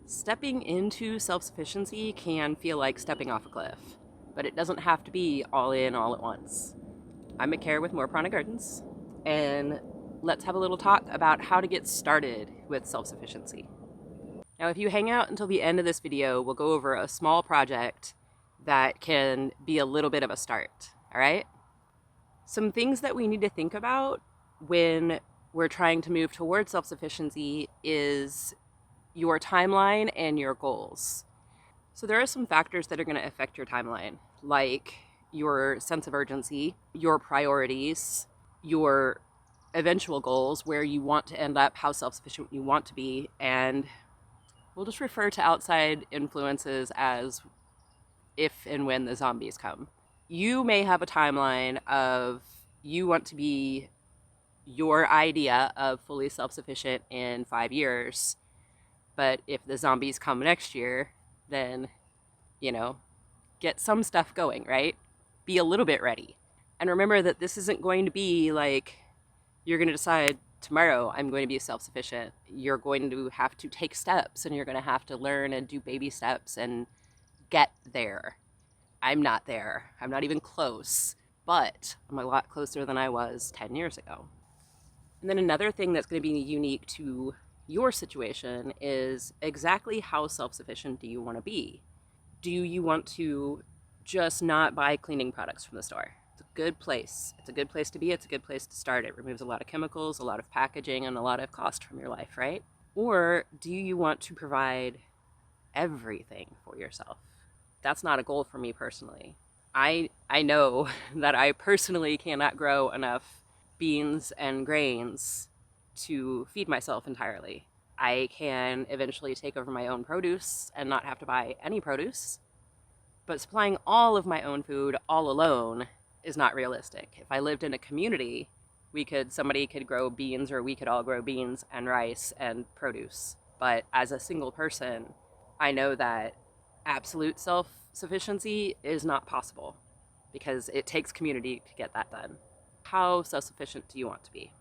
Stepping into self-sufficiency can feel like stepping off a cliff, but it doesn't have to be all in all at once. I'm McCare with More Prana Gardens, and let's have a little talk about how to get started with self-sufficiency. Now, if you hang out until the end of this video, we'll go over a small project that can be a little bit of a start, all right? Some things that we need to think about when we're trying to move towards self-sufficiency is your timeline and your goals. So there are some factors that are going to affect your timeline, like your sense of urgency, your priorities, your eventual goals, where you want to end up, how self-sufficient you want to be, and we'll just refer to outside influences as if and when the zombies come. You may have a timeline of you want to be your idea of fully self-sufficient in 5 years, but if the zombies come next year, then, get some stuff going, right? Be a little bit ready. And remember that this isn't going to be like you're going to decide tomorrow I'm going to be self-sufficient. You're going to have to take steps, and you're going to have to learn and do baby steps and get there. I'm not there. I'm not even close, but I'm a lot closer than I was 10 years ago. And then another thing that's going to be unique to your situation is exactly how self-sufficient do you want to be? Do you want to just not buy cleaning products from the store? It's a good place. It's a good place to be. It's a good place to start. It removes a lot of chemicals, a lot of packaging, and a lot of cost from your life, right? Or do you want to provide everything for yourself? That's not a goal for me personally. I know that I personally cannot grow enough beans and grains to feed myself entirely. I can eventually take over my own produce and not have to buy any produce, but supplying all of my own food all alone is not realistic. If I lived in a community, somebody could grow beans, or we could all grow beans and rice and produce. But as a single person, I know that absolute self-sufficiency is not possible because it takes community to get that done. How self-sufficient do you want to be?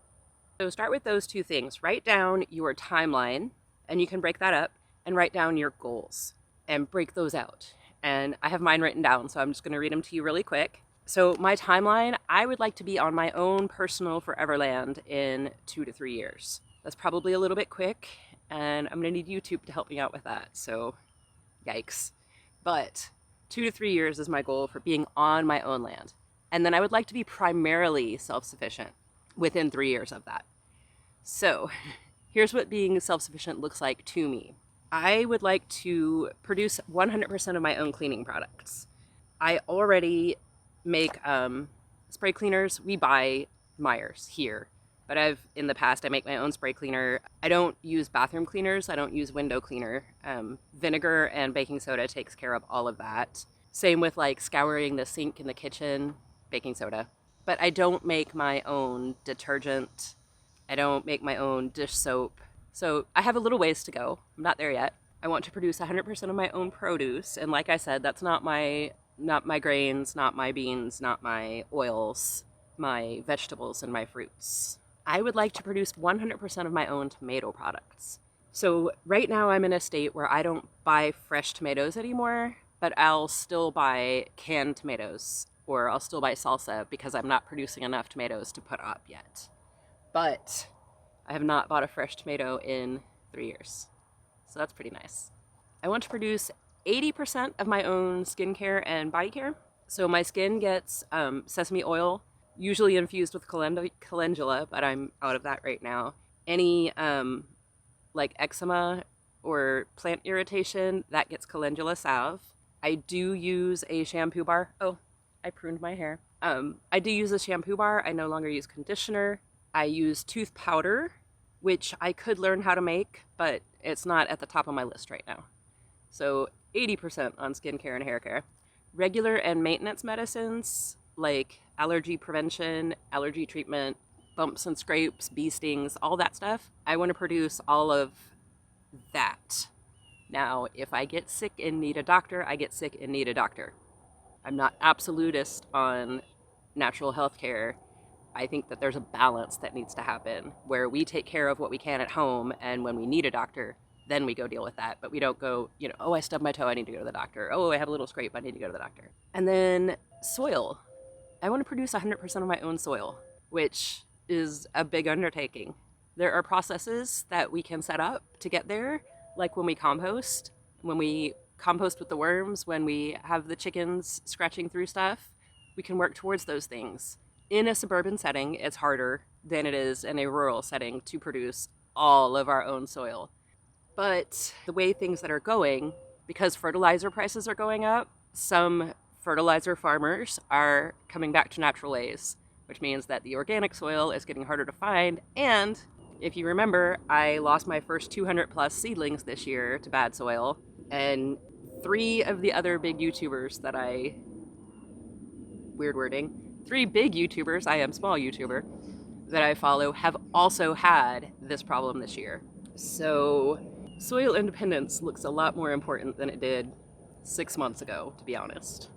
So start with those two things. Write down your timeline, and you can break that up, and write down your goals and break those out. And I have mine written down, so I'm just going to read them to you really quick. So my timeline, I would like to be on my own personal forever land in 2 to 3 years. That's probably a little bit quick, and I'm going to need YouTube to help me out with that. So yikes. But 2 to 3 years is my goal for being on my own land. And then I would like to be primarily self-sufficient within 3 years of that. So here's what being self-sufficient looks like to me. I would like to produce 100% of my own cleaning products. I already make spray cleaners. We buy Meyer's here, but in the past I make my own spray cleaner. I don't use bathroom cleaners. I don't use window cleaner. Vinegar and baking soda takes care of all of that. Same with like scouring the sink in the kitchen, baking soda. But I don't make my own detergent. I don't make my own dish soap. So I have a little ways to go. I'm not there yet. I want to produce 100% of my own produce. And like I said, that's not my grains, not my beans, not my oils, my vegetables and my fruits. I would like to produce 100% of my own tomato products. So right now I'm in a state where I don't buy fresh tomatoes anymore, but I'll still buy canned tomatoes, or I'll still buy salsa because I'm not producing enough tomatoes to put up yet. But I have not bought a fresh tomato in 3 years. So that's pretty nice. I want to produce 80% of my own skincare and body care. So my skin gets sesame oil, usually infused with calendula, but I'm out of that right now. Any like eczema or plant irritation, that gets calendula salve. I do use a shampoo bar. Oh, I pruned my hair. I do use a shampoo bar. I no longer use conditioner. I use tooth powder, which I could learn how to make, but it's not at the top of my list right now. So 80% on skincare and hair care. Regular and maintenance medicines like allergy prevention, allergy treatment, bumps and scrapes, bee stings, all that stuff. I want to produce all of that. Now, if I get sick and need a doctor, I get sick and need a doctor. I'm not absolutist on natural health care. I think that there's a balance that needs to happen where we take care of what we can at home, and when we need a doctor, then we go deal with that. But we don't go, you know, oh, I stubbed my toe, I need to go to the doctor. Oh, I have a little scrape, I need to go to the doctor. And then soil. I want to produce 100% of my own soil, which is a big undertaking. There are processes that we can set up to get there, like when we compost with the worms, when we have the chickens scratching through stuff. We can work towards those things. In a suburban setting, it's harder than it is in a rural setting to produce all of our own soil. But the way things that are going, because fertilizer prices are going up, some fertilizer farmers are coming back to natural ways, which means that the organic soil is getting harder to find. And if you remember, I lost my first 200 plus seedlings this year to bad soil, and 3 of the other big YouTubers that three big YouTubers, I am small YouTuber, that I follow have also had this problem this year. So soil independence looks a lot more important than it did 6 months ago, to be honest.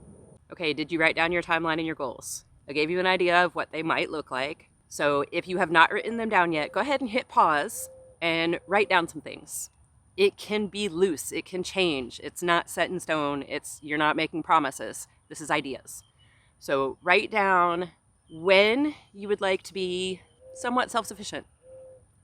Okay, did you write down your timeline and your goals? I gave you an idea of what they might look like. So if you have not written them down yet, go ahead and hit pause and write down some things. It can be loose, it can change. It's not set in stone, you're not making promises. This is ideas. So write down when you would like to be somewhat self-sufficient,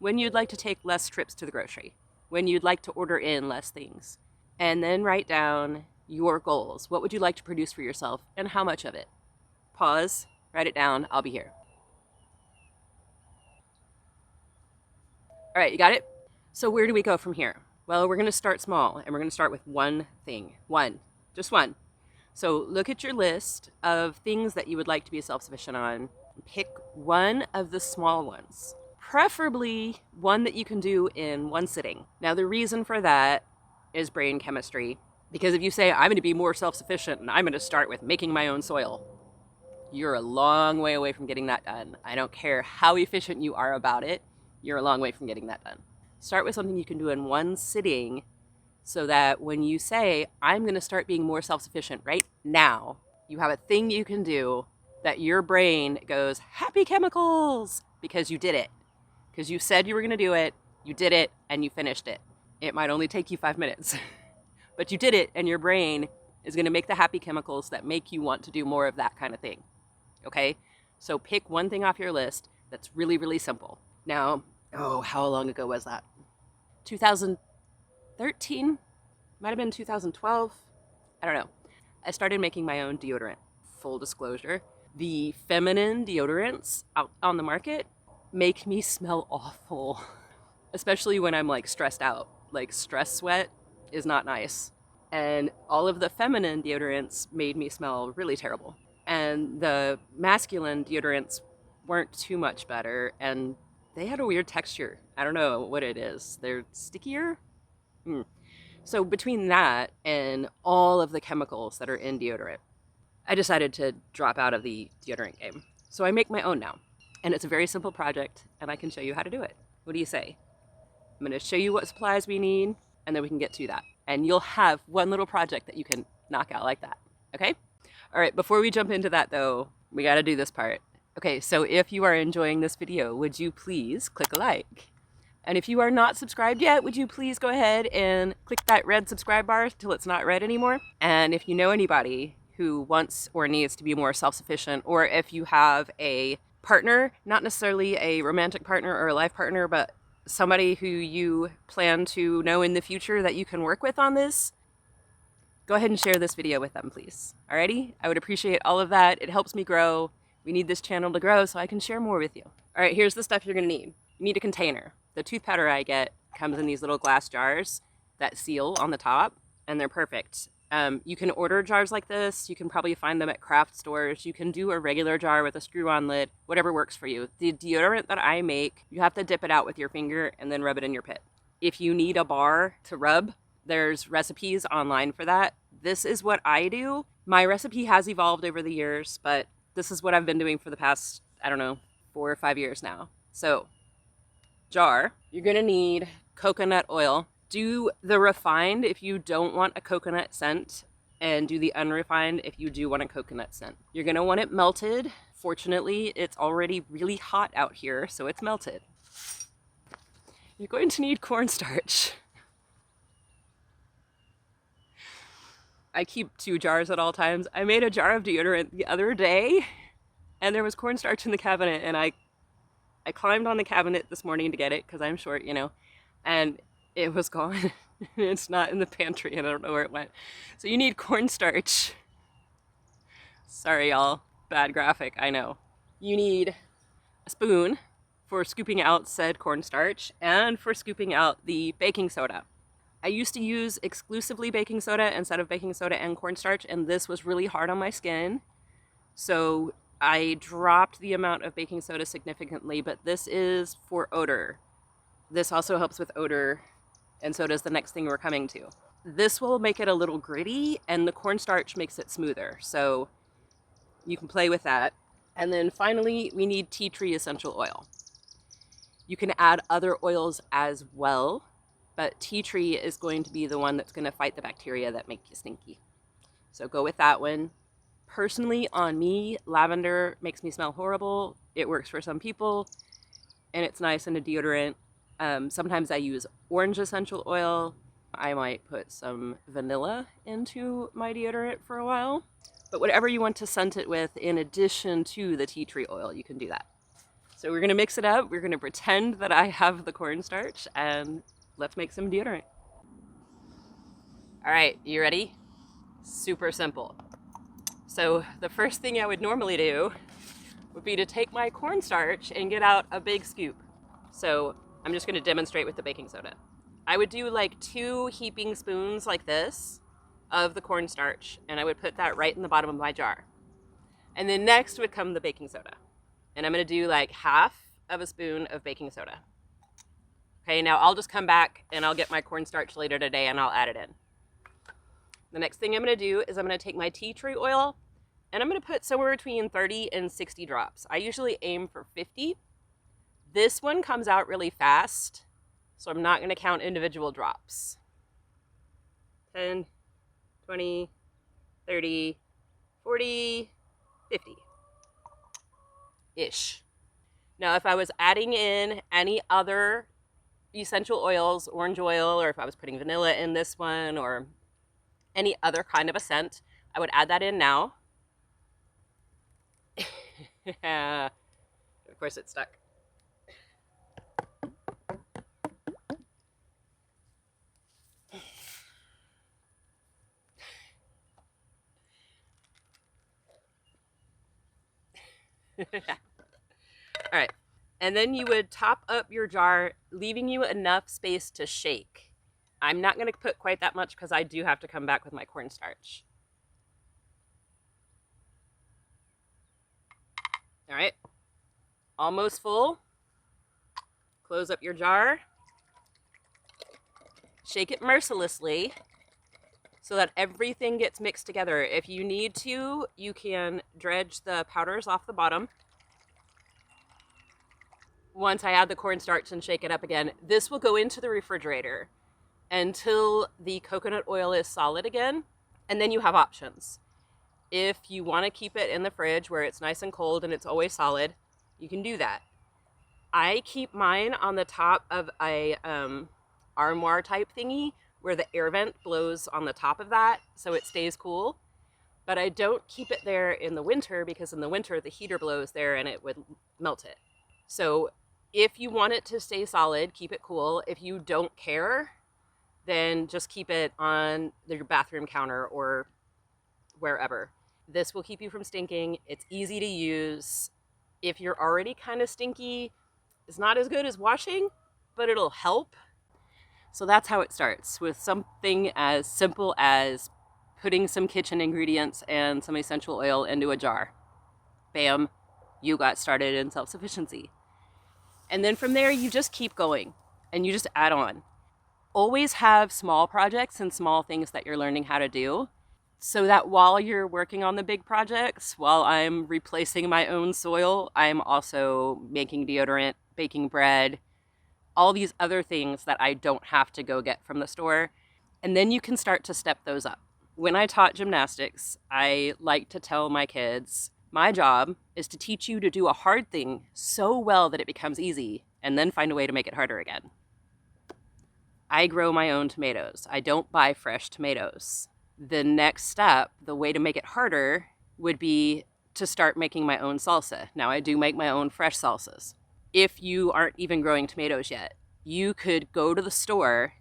when you'd like to take less trips to the grocery, when you'd like to order in less things. And then write down your goals. What would you like to produce for yourself and how much of it? Pause, write it down, I'll be here. All right, you got it? So where do we go from here? Well, we're gonna start small and we're gonna start with one thing. Just one. So look at your list of things that you would like to be self-sufficient on. Pick one of the small ones, preferably one that you can do in one sitting. Now, the reason for that is brain chemistry. Because if you say, I'm going to be more self-sufficient and I'm going to start with making my own soil, you're a long way away from getting that done. I don't care how efficient you are about it, you're a long way from getting that done. Start with something you can do in one sitting so that when you say, I'm going to start being more self-sufficient right now, you have a thing you can do that your brain goes, happy chemicals, because you did it. Because you said you were going to do it, you did it, and you finished it. It might only take you 5 minutes. But you did it, and your brain is going to make the happy chemicals that make you want to do more of that kind of thing. Okay? So pick one thing off your list that's really, really simple. Now, how long ago was that? 2013? Might have been 2012. I don't know. I started making my own deodorant. Full disclosure, the feminine deodorants out on the market make me smell awful. Especially when I'm like stressed out. Like stress sweat is not nice. And all of the feminine deodorants made me smell really terrible. And the masculine deodorants weren't too much better, and they had a weird texture. I don't know what it is. They're stickier? So between that and all of the chemicals that are in deodorant, I decided to drop out of the deodorant game. So I make my own now. And it's a very simple project, and I can show you how to do it. What do you say? I'm going to show you what supplies we need, and then we can get to that. And you'll have one little project that you can knock out like that. Okay? All right, before we jump into that though, we got to do this part. Okay, so if you are enjoying this video, would you please click a like? And if you are not subscribed yet, would you please go ahead and click that red subscribe bar till it's not red anymore? And if you know anybody who wants or needs to be more self-sufficient, or if you have a partner, not necessarily a romantic partner or a life partner, but somebody who you plan to know in the future that you can work with on this, go ahead and share this video with them, please. Alrighty? I would appreciate all of that. It helps me grow. We need this channel to grow so I can share more with you. All right, here's the stuff you're gonna need. You need a container. The tooth powder I get comes in these little glass jars that seal on the top, and they're perfect. You can order jars like this. You can probably find them at craft stores. You can do a regular jar with a screw-on lid, whatever works for you. The deodorant that I make, you have to dip it out with your finger and then rub it in your pit. If you need a bar to rub, there's recipes online for that. This is what I do. My recipe has evolved over the years, but this is what I've been doing for the past, 4 or 5 years now. So, jar, you're gonna need coconut oil. Do the refined if you don't want a coconut scent, and do the unrefined if you do want a coconut scent. You're gonna want it melted. Fortunately, it's already really hot out here, so it's melted. You're going to need cornstarch. I keep 2 jars at all times. I made a jar of deodorant the other day, and there was cornstarch in the cabinet, and I climbed on the cabinet this morning to get it because I'm short, and it was gone. It's not in the pantry, and I don't know where it went. So you need cornstarch. Sorry, y'all. Bad graphic, I know. You need a spoon for scooping out said cornstarch and for scooping out the baking soda. I used to use exclusively baking soda instead of baking soda and cornstarch, and this was really hard on my skin. So I dropped the amount of baking soda significantly, but this is for odor. This also helps with odor, and so does the next thing we're coming to. This will make it a little gritty, and the cornstarch makes it smoother. So you can play with that. And then finally, we need tea tree essential oil. You can add other oils as well, but tea tree is going to be the one that's going to fight the bacteria that make you stinky. So go with that one. Personally, on me, lavender makes me smell horrible. It works for some people, and it's nice in a deodorant. Sometimes I use orange essential oil. I might put some vanilla into my deodorant for a while. But whatever you want to scent it with in addition to the tea tree oil, you can do that. So we're going to mix it up. We're going to pretend that I have the cornstarch, and let's make some deodorant. All right, you ready? Super simple. So the first thing I would normally do would be to take my cornstarch and get out a big scoop. So I'm just going to demonstrate with the baking soda. I would do like 2 heaping spoons like this of the cornstarch, and I would put that right in the bottom of my jar. And then next would come the baking soda. And I'm going to do like half of a spoon of baking soda. Okay, now I'll just come back and I'll get my cornstarch later today and I'll add it in. The next thing I'm going to do is I'm going to take my tea tree oil and I'm going to put somewhere between 30 and 60 drops. I usually aim for 50. This one comes out really fast, so I'm not going to count individual drops. 10, 20, 30, 40, 50-ish. Now, if I was adding in any other essential oils, orange oil, or if I was putting vanilla in this one, or any other kind of a scent, I would add that in now. Of course, it's stuck. All right, and then you would top up your jar, leaving you enough space to shake. I'm not going to put quite that much because I do have to come back with my cornstarch. All right, almost full. Close up your jar. Shake it mercilessly so that everything gets mixed together. If you need to, you can dredge the powders off the bottom. Once I add the cornstarch and shake it up again, this will go into the refrigerator until the coconut oil is solid again, and then you have options. If you want to keep it in the fridge where it's nice and cold and it's always solid, you can do that. I keep mine on the top of a armoire type thingy where the air vent blows on the top of that so it stays cool. But I don't keep it there in the winter because in the winter the heater blows there and it would melt it. So if you want it to stay solid, keep it cool. If you don't care, then just keep it on your bathroom counter or wherever. This will keep you from stinking. It's easy to use. If you're already kind of stinky, it's not as good as washing, but it'll help. So that's how it starts, with something as simple as putting some kitchen ingredients and some essential oil into a jar. Bam, you got started in self-sufficiency. And then from there, you just keep going and you just add on. Always have small projects and small things that you're learning how to do so that while you're working on the big projects, while I'm replacing my own soil, I'm also making deodorant, baking bread, all these other things that I don't have to go get from the store. And then you can start to step those up. When I taught gymnastics, I like to tell my kids, my job is to teach you to do a hard thing so well that it becomes easy, and then find a way to make it harder again. I grow my own tomatoes. I don't buy fresh tomatoes. The next step, the way to make it harder, would be to start making my own salsa. Now, I do make my own fresh salsas. If you aren't even growing tomatoes yet, you could go to the store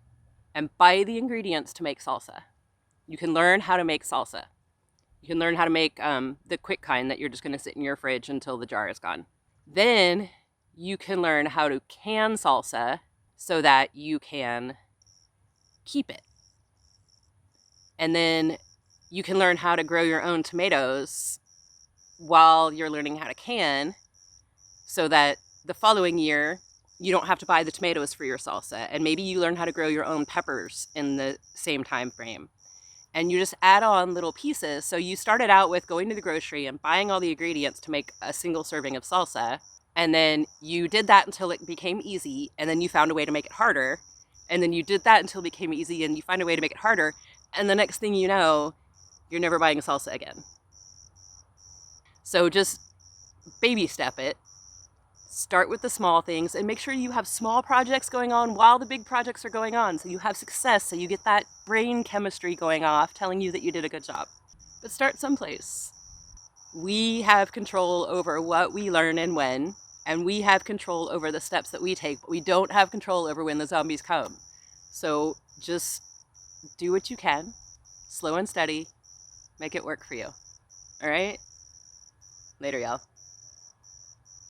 and buy the ingredients to make salsa. You can learn how to make salsa. You can learn how to make the quick kind that you're just going to sit in your fridge until the jar is gone. Then you can learn how to can salsa so that you can keep it. And then you can learn how to grow your own tomatoes while you're learning how to can, so that the following year you don't have to buy the tomatoes for your salsa. And maybe you learn how to grow your own peppers in the same time frame. And you just add on little pieces. So you started out with going to the grocery and buying all the ingredients to make a single serving of salsa. And then you did that until it became easy. And then you found a way to make it harder. And then you did that until it became easy, and you find a way to make it harder. And the next thing you know, you're never buying salsa again. So just baby step it. Start with the small things and make sure you have small projects going on while the big projects are going on, so you have success, so you get that brain chemistry going off telling you that you did a good job. But start someplace. We have control over what we learn and when, and we have control over the steps that we take, but we don't have control over when the zombies come. So just do what you can, slow and steady, make it work for you. All right? Later, y'all.